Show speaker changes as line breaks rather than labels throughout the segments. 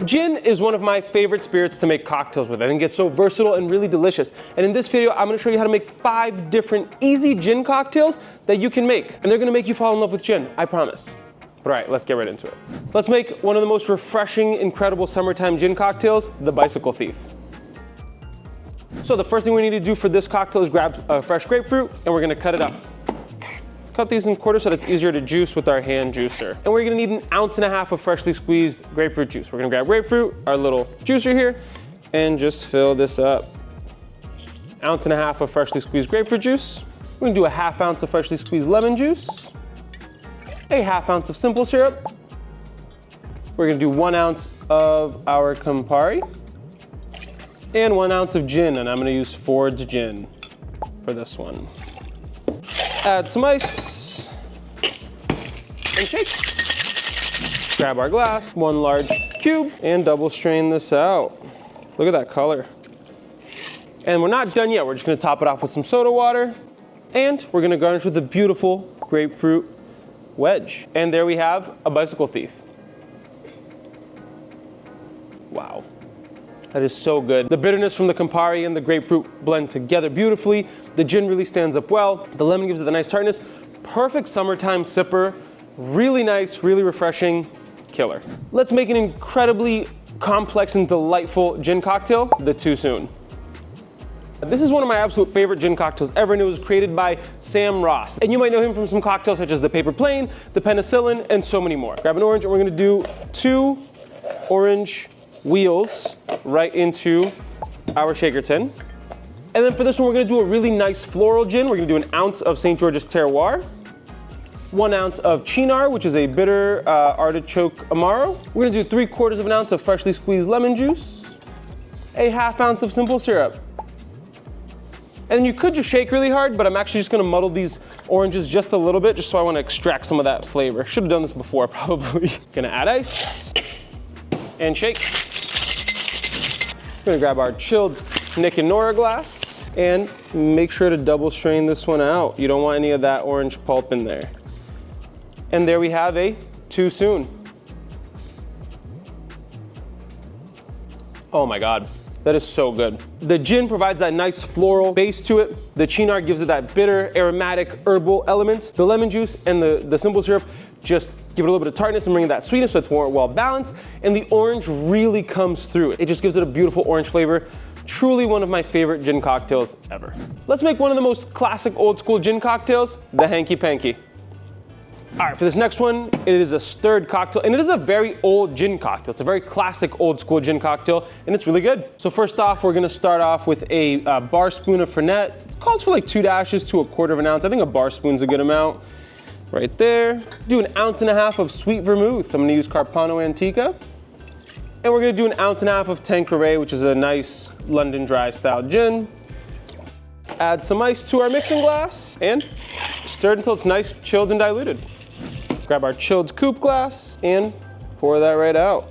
Gin is one of my favorite spirits to make cocktails with. I think it's so versatile and really delicious. And in this video, I'm gonna show you how to make 5 different easy gin cocktails that you can make. And they're gonna make you fall in love with gin, I promise. All right, let's get right into it. Let's make one of the most refreshing, incredible summertime gin cocktails, the Bicycle Thief. So the first thing we need to do for this cocktail is grab a fresh grapefruit and we're gonna cut it up. Cut these in quarters so that it's easier to juice with our hand juicer. And we're gonna need 1.5 ounces of freshly squeezed grapefruit juice. We're gonna grab grapefruit, our little juicer here, and just fill this up. 1.5 ounces of freshly squeezed grapefruit juice. We're gonna do 1/2 ounce of freshly squeezed lemon juice. 1/2 ounce of simple syrup. We're gonna do 1 ounce of our Campari. And 1 ounce of gin, and I'm gonna use Ford's gin for this one. Add some ice and shake. Grab our glass, 1 large cube, and double strain this out. Look at that color. And we're not done yet. We're just gonna top it off with some soda water, and we're gonna garnish with a beautiful grapefruit wedge. And there we have a Bicycle Thief. Wow. That is so good. The bitterness from the Campari and the grapefruit blend together beautifully. The gin really stands up well. The lemon gives it a nice tartness. Perfect summertime sipper. Really nice, really refreshing, killer. Let's make an incredibly complex and delightful gin cocktail, the Too Soon. This is one of my absolute favorite gin cocktails ever, and it was created by Sam Ross. And you might know him from some cocktails such as the Paper Plane, the Penicillin, and so many more. Grab an orange, and we're gonna do 2 orange wheels right into our shaker tin. And then for this one, we're gonna do a really nice floral gin. We're gonna do 1 ounce of St. George's Terroir, 1 ounce of Chinar, which is a bitter artichoke Amaro. We're gonna do 3/4 ounce of freshly squeezed lemon juice, 1/2 ounce of simple syrup. And then you could just shake really hard, but I'm actually just gonna muddle these oranges just a little bit, just so I wanna extract some of that flavor. Should have done this before, probably. Gonna add ice and shake. We're gonna grab our chilled Nick and Nora glass and make sure to double strain this one out. You don't want any of that orange pulp in there. And there we have a Too Soon. Oh my God, that is so good. The gin provides that nice floral base to it. The Chinar gives it that bitter, aromatic, herbal element. The lemon juice and the simple syrup just give it a little bit of tartness and bring that sweetness so it's more well balanced. And the orange really comes through. It just gives it a beautiful orange flavor. Truly one of my favorite gin cocktails ever. Let's make one of the most classic old school gin cocktails, the Hanky Panky. All right, for this next one, it is a stirred cocktail, and it is a very old gin cocktail. It's a very classic old school gin cocktail, and it's really good. So first off, we're gonna start off with a bar spoon of Fernet. It calls for like 2 dashes to 1/4 ounce. I think a bar spoon's a good amount. Right there. Do 1.5 ounces of sweet vermouth. I'm gonna use Carpano Antica. And we're gonna do 1.5 ounces of Tanqueray, which is a nice London dry style gin. Add some ice to our mixing glass and stir it until it's nice, chilled, and diluted. Grab our chilled coupe glass and pour that right out.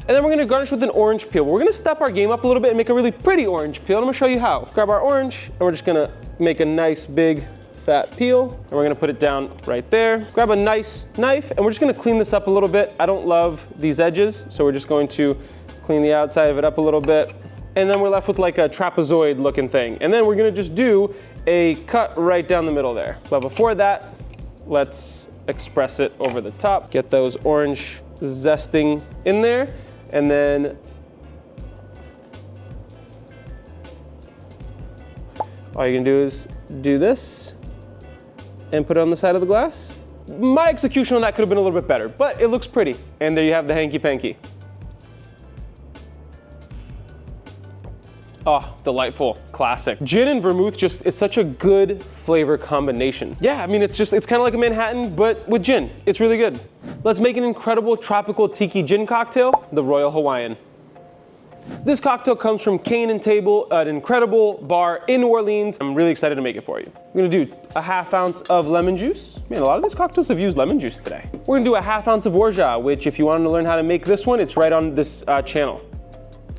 And then we're gonna garnish with an orange peel. We're gonna step our game up a little bit and make a really pretty orange peel. And I'm gonna show you how. Grab our orange and we're just gonna make a nice big fat peel, and we're gonna put it down right there. Grab a nice knife, and we're just gonna clean this up a little bit. I don't love these edges, so we're just going to clean the outside of it up a little bit. And then we're left with like a trapezoid looking thing. And then we're gonna just do a cut right down the middle there. But before that, let's express it over the top. Get those orange zesting in there, and then all you're gonna do is do this and put it on the side of the glass. My execution on that could have been a little bit better, but it looks pretty. And there you have the Hanky Panky. Oh, delightful, classic. Gin and vermouth it's such a good flavor combination. Yeah, I mean, it's kind of like a Manhattan, but with gin. It's really good. Let's make an incredible tropical tiki gin cocktail, the Royal Hawaiian. This cocktail comes from Cane and Table, an incredible bar in New Orleans. I'm really excited to make it for you. We're gonna do 1/2 ounce of lemon juice. Man, a lot of these cocktails have used lemon juice today. We're gonna do 1/2 ounce of orgeat, which if you want to learn how to make this one, it's right on this channel.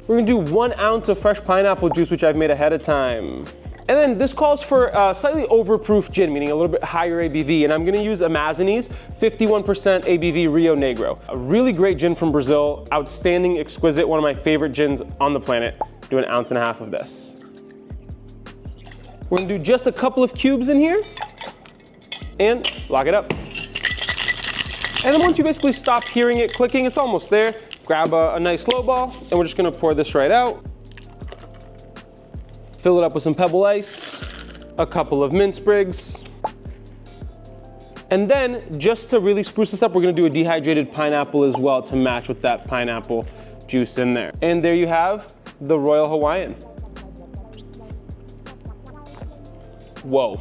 We're gonna do 1 ounce of fresh pineapple juice, which I've made ahead of time. And then this calls for slightly overproof gin, meaning a little bit higher ABV. And I'm gonna use Amazonas 51% ABV Rio Negro. A really great gin from Brazil, outstanding, exquisite, one of my favorite gins on the planet. Do 1.5 ounces of this. We're gonna do just a couple of cubes in here and lock it up. And then once you basically stop hearing it clicking, it's almost there. Grab a nice low ball, and we're just gonna pour this right out. Fill it up with some pebble ice, a couple of mint sprigs. And then, just to really spruce this up, we're gonna do a dehydrated pineapple as well to match with that pineapple juice in there. And there you have the Royal Hawaiian. Whoa.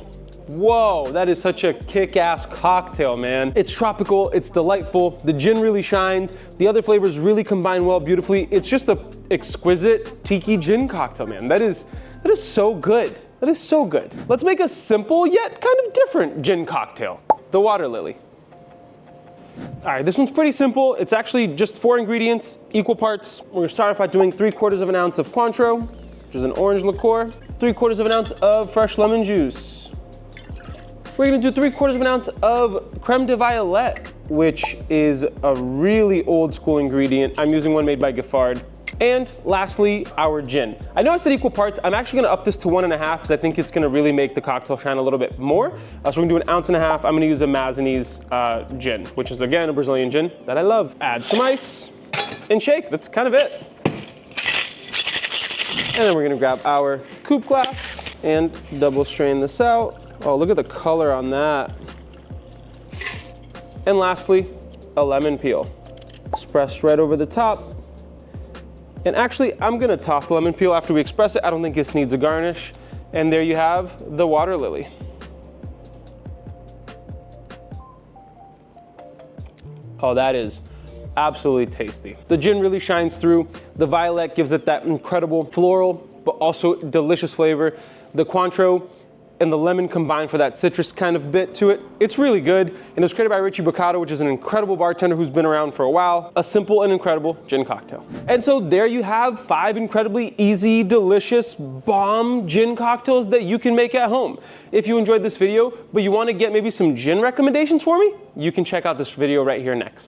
Whoa, that is such a kick-ass cocktail, man. It's tropical, it's delightful, the gin really shines, the other flavors really combine well beautifully. It's just an exquisite tiki gin cocktail, man. That is so good. That is so good. Let's make a simple yet kind of different gin cocktail. The water lily. All right, this one's pretty simple. It's actually just 4 ingredients, equal parts. We're gonna start off by doing 3/4 ounce of Cointreau, which is an orange liqueur, 3/4 ounce of fresh lemon juice. We're gonna do 3/4 ounce of creme de violette, which is a really old school ingredient. I'm using one made by Giffard. And lastly, our gin. I know I said equal parts. I'm actually gonna up this to 1.5 because I think it's gonna really make the cocktail shine a little bit more. So we're gonna do 1.5 ounces. I'm gonna use Amazonas gin, which is again a Brazilian gin that I love. Add some ice and shake. That's kind of it. And then we're gonna grab our coupe glass and double strain this out. Oh, look at the color on that. And lastly, a lemon peel. Express right over the top. And actually, I'm gonna toss the lemon peel after we express it. I don't think this needs a garnish. And there you have the water lily. Oh, that is absolutely tasty. The gin really shines through. The violet gives it that incredible floral, but also delicious flavor. The Cointreau and the lemon combine for that citrus kind of bit to it. It's really good, and it was created by Richie Boccato, which is an incredible bartender who's been around for a while. A simple and incredible gin cocktail. And so there you have 5 incredibly easy, delicious, bomb gin cocktails that you can make at home. If you enjoyed this video, but you want to get maybe some gin recommendations for me, you can check out this video right here next.